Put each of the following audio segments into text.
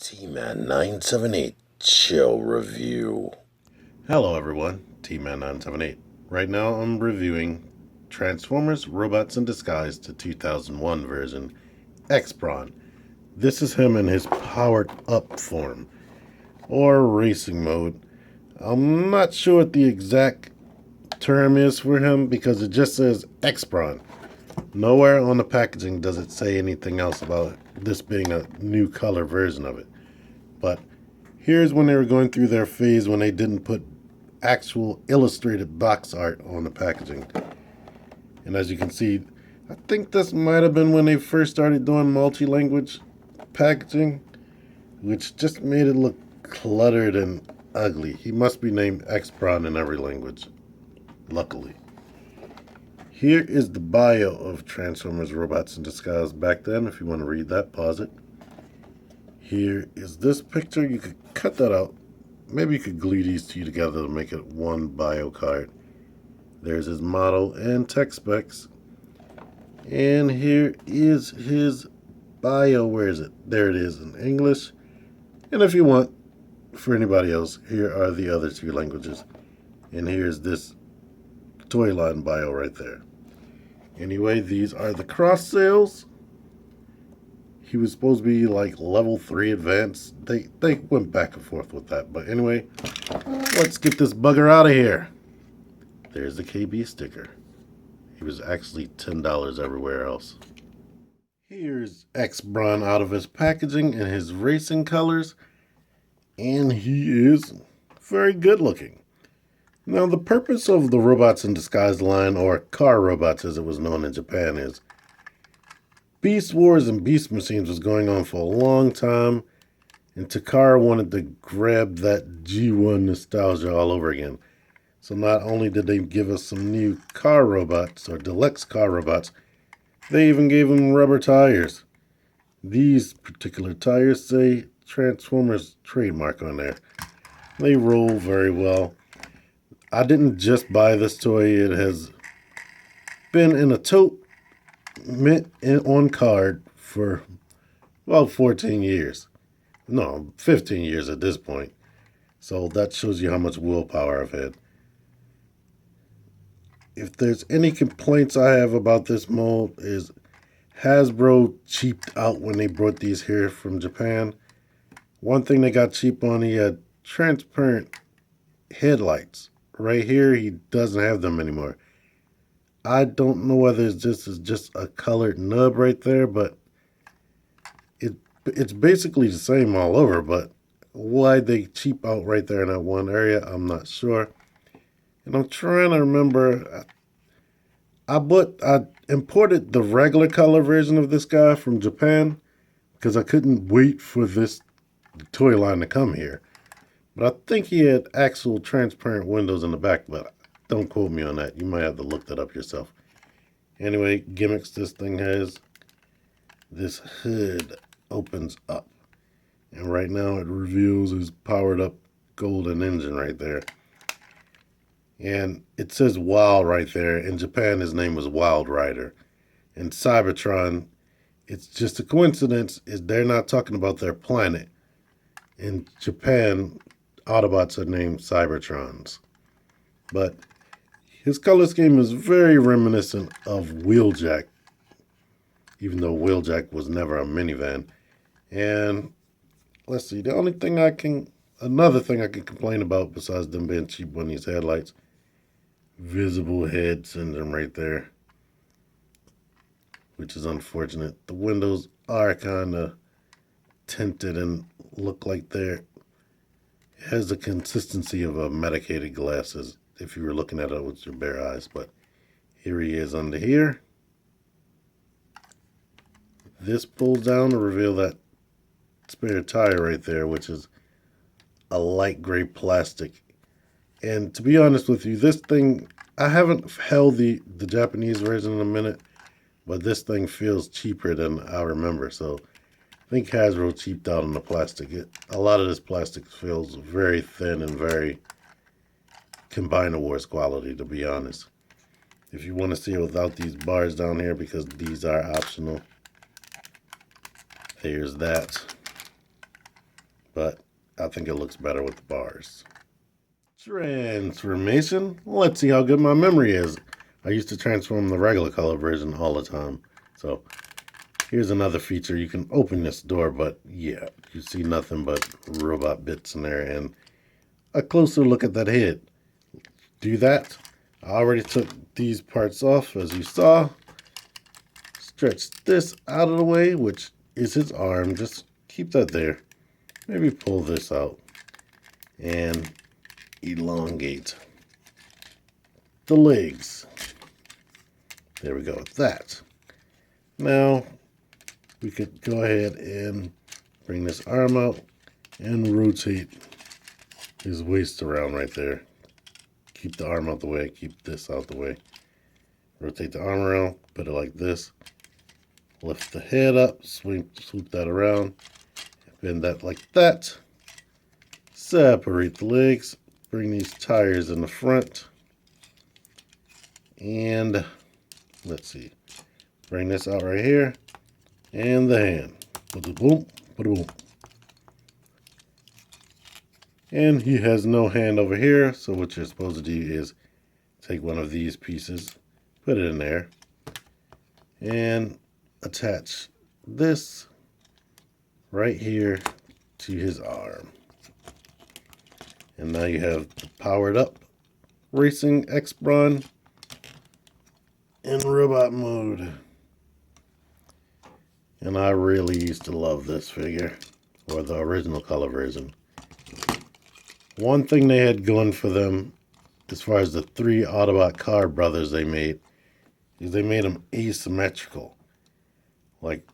T-Man 978 Chill Review. Hello everyone, T-Man 978. Right now I'm reviewing Transformers Robots in Disguise, the 2001 version, X-Brawn. This is him in his powered up form, or racing mode. I'm not sure what the exact term is for him because it just says X-Brawn. Nowhere on the packaging does it say anything else about this being a new color version of it. But here's when they were going through their phase when they didn't put actual illustrated box art on the packaging. And as you can see, I think this might have been when they first started doing multi-language packaging, which just made it look cluttered and ugly. He must be named X-Brawn in every language, luckily. Here is the bio of Transformers Robots in Disguise back then. If you want to read that, pause it. Here is this picture. You could cut that out. Maybe you could glue these two together to make it one bio card. There's his model and tech specs. And here is his bio. Where is it? There it is in English. And if you want, for anybody else, here are the other two languages. And here's this toy line bio right there. Anyway, these are the cross sales. He was supposed to be like level 3 advanced. They went back and forth with that. But anyway, let's get this bugger out of here. There's the KB sticker. He was actually $10 everywhere else. Here's X-Brawn out of his packaging in his racing colors. And he is very good looking. Now, the purpose of the Robots in Disguise line, or Car Robots as it was known in Japan, is Beast Wars and Beast Machines was going on for a long time, and Takara wanted to grab that G1 nostalgia all over again. So not only did they give us some new car robots, or deluxe car robots, they even gave them rubber tires. These particular tires say Transformers trademark on there. They roll very well. I didn't just buy this toy. It has been in a tote mint on card for about 14 years. No, 15 years at this point. So that shows you how much willpower I've had. If there's any complaints I have about this mold is Hasbro cheaped out when they brought these here from Japan. One thing they got cheap on, he had transparent headlights. Right here, he doesn't have them anymore. I don't know whether this is just a colored nub right there, but it's basically the same all over. But why they cheap out right there in that one area, I'm not sure. And I'm trying to remember. I imported the regular color version of this guy from Japan because I couldn't wait for this toy line to come here. But I think he had actual transparent windows in the back, but don't quote me on that. You might have to look that up yourself. Anyway, Gimmicks this thing has. This hood opens up. And right now it reveals his powered up golden engine right there. And it says Wild right there. In Japan, his name was Wild Rider. In Cybertron, it's just a coincidence. They're not talking about their planet. In Japan, Autobots are named Cybertrons. But his color scheme is very reminiscent of Wheeljack, even though Wheeljack was never a minivan. And let's see, another thing I can complain about besides them being cheap on these headlights, visible head syndrome right there, which is unfortunate. The windows are kind of tinted and look like it has the consistency of a medicated glasses if you were looking at it with your bare eyes. But here he is under here. This pulls down to reveal that spare tire right there, which is a light gray plastic. And to be honest with you, this thing, I haven't held the Japanese version in a minute, but this thing feels cheaper than I remember. So I think Hasbro cheaped out on the plastic. A lot of this plastic feels very thin and very Combiner Wars quality, to be honest. If you want to see it without these bars down here, because these are optional, there's that. but I think it looks better with the bars. Transformation. Let's see how good my memory is. I used to transform the regular color version all the time. So here's another feature. You can open this door, but yeah, you see nothing but robot bits in there and a closer look at that head. Do that. I already took these parts off, as you saw. Stretch this out of the way, which is his arm. Just keep that there. Maybe pull this out and elongate the legs. There we go with that. Now we could go ahead and bring this arm out and rotate his waist around right there. Keep the arm out the way, keep this out the way. Rotate the arm around, put it like this. Lift the head up, swoop that around, bend that like that. Separate the legs, bring these tires in the front. And let's see, bring this out right here. And the hand. Boom, boom. And he has no hand over here, so what you're supposed to do is take one of these pieces, put it in there, and attach this right here to his arm. And now you have the powered up racing X-Brawn in robot mode. And I really used to love this figure, or the original color version. One thing they had going for them, as far as the 3 Autobot car brothers they made, is they made them asymmetrical. Like,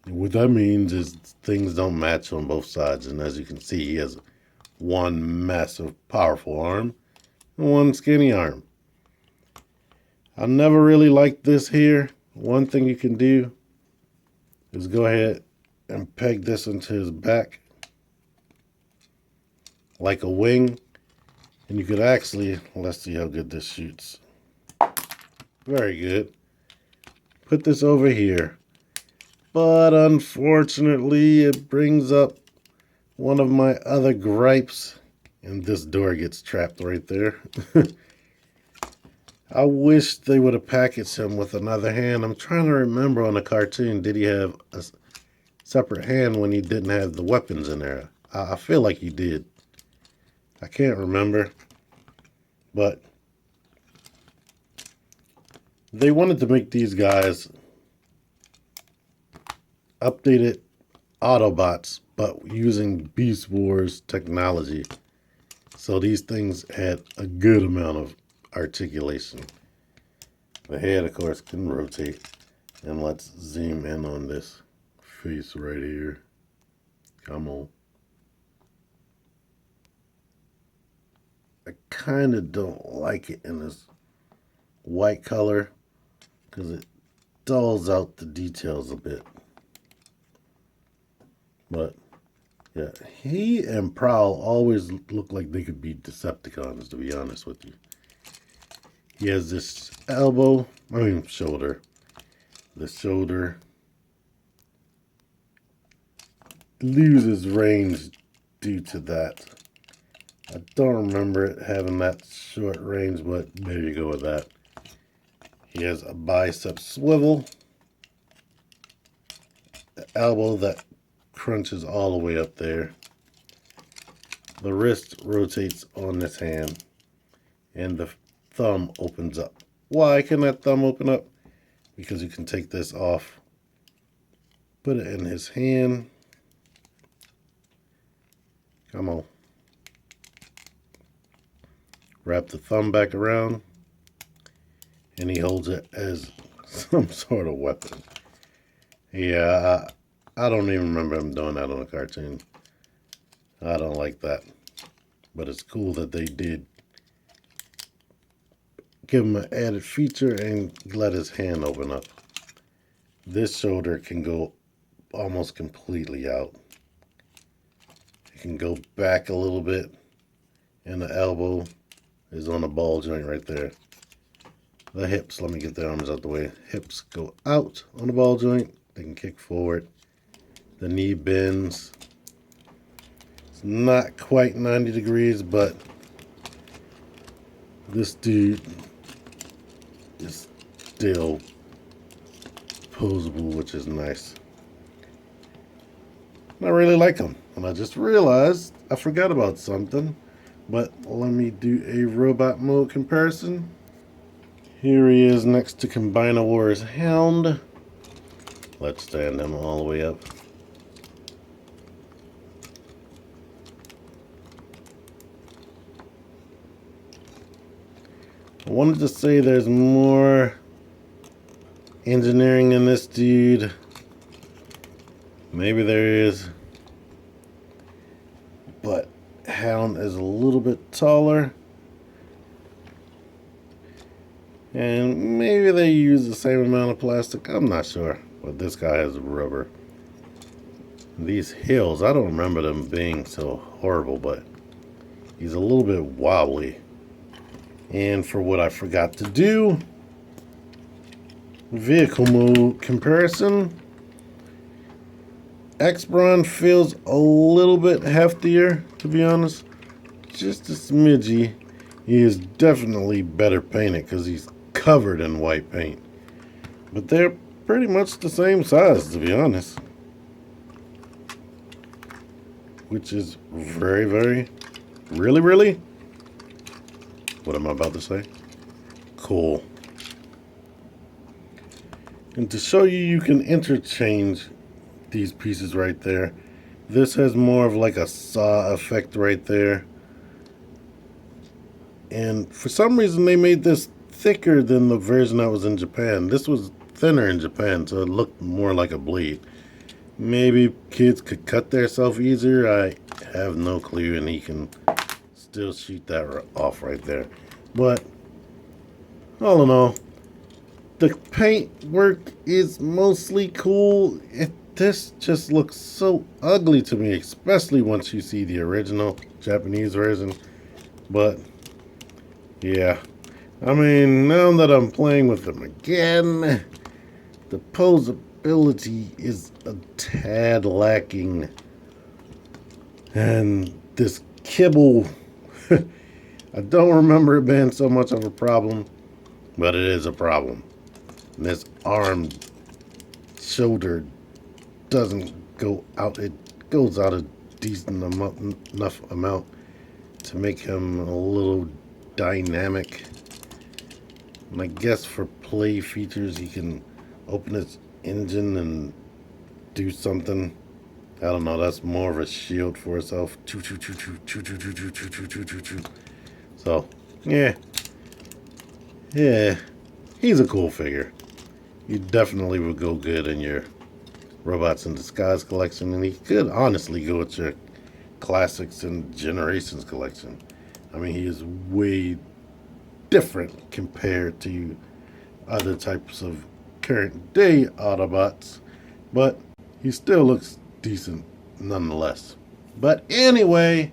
what that means is things don't match on both sides. And as you can see, he has one massive, powerful arm and one skinny arm. I never really liked this here. One thing you can do is go ahead and peg this into his back like a wing, and you could actually, let's see how good this shoots. Very good. Put this over here, but unfortunately it brings up one of my other gripes, and this door gets trapped right there. I wish they would have packaged him with another hand. I'm trying to remember on the cartoon, did he have a separate hand when he didn't have the weapons in there? I feel like he did. I can't remember, but they wanted to make these guys updated Autobots, but using Beast Wars technology. So these things had a good amount of articulation. The head, of course, can rotate. And let's zoom in on this face right here. Come on. I kind of don't like it in this white color because it dulls out the details a bit. But yeah, he and Prowl always look like they could be Decepticons, to be honest with you. He has this shoulder. The shoulder loses range due to that. I don't remember it having that short range, but there you go with that. He has a bicep swivel, the elbow that crunches all the way up there. The wrist rotates on this hand, and the thumb opens up. Why can that thumb open up? Because you can take this off, put it in his hand. Come on. Wrap the thumb back around, and he holds it as some sort of weapon. Yeah, I don't even remember him doing that on a cartoon. I don't like that. But it's cool that they did give him an added feature and let his hand open up. This shoulder can go almost completely out. It can go back a little bit, and the elbow is on the ball joint right there. The hips, let me get the arms out the way. Hips go out on the ball joint. They can kick forward. The knee bends. not quite 90 degrees, but this dude is still posable, which is nice. I really like him, and I just realized I forgot about something, but let me do a robot mode comparison. Here he is next to Combinawar's Hound. Let's stand him all the way up. I wanted to say there's more engineering in this dude. Maybe there is. But Hound is a little bit taller. And maybe they use the same amount of plastic. I'm not sure. But this guy has rubber. These hills, I don't remember them being so horrible, but he's a little bit wobbly. And for what I forgot to do, vehicle mode comparison. X-Brawn feels a little bit heftier, to be honest. Just a smidgy. He is definitely better painted because he's covered in white paint. But they're pretty much the same size, to be honest. Which is very, very, really? What am I about to say? Cool. And to show you, you can interchange these pieces right there. This has more of like a saw effect right there. And for some reason they made this thicker than the version that was in Japan. This was thinner in Japan, so it looked more like a blade. Maybe kids could cut themselves easier. I have no clue, and he can still shoot that off right there. But all in all, the paint work is mostly cool. This just looks so ugly to me, especially once you see the original Japanese version. But yeah, I mean, now that I'm playing with them again, the poseability is a tad lacking. And this kibble, I don't remember it being so much of a problem, but it is a problem. And this arm, shoulder doesn't go out. It goes out a decent enough amount to make him a little dynamic. And I guess for play features, he can open his engine and do something. I don't know, that's more of a shield for itself. So, yeah, he's a cool figure. He definitely would go good in your Robots in Disguise collection, and he could honestly go with your Classics and Generations collection. I mean, he is way different compared to other types of current day Autobots, but he still looks decent nonetheless. But anyway,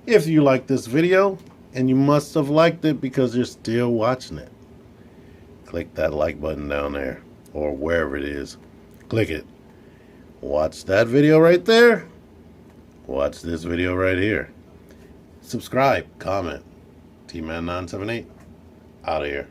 if you like this video, and you must have liked it because you're still watching it, click that like button down there, or wherever it is. Click it. Watch that video right there. Watch this video right here. Subscribe, comment. T-Man978, out of here.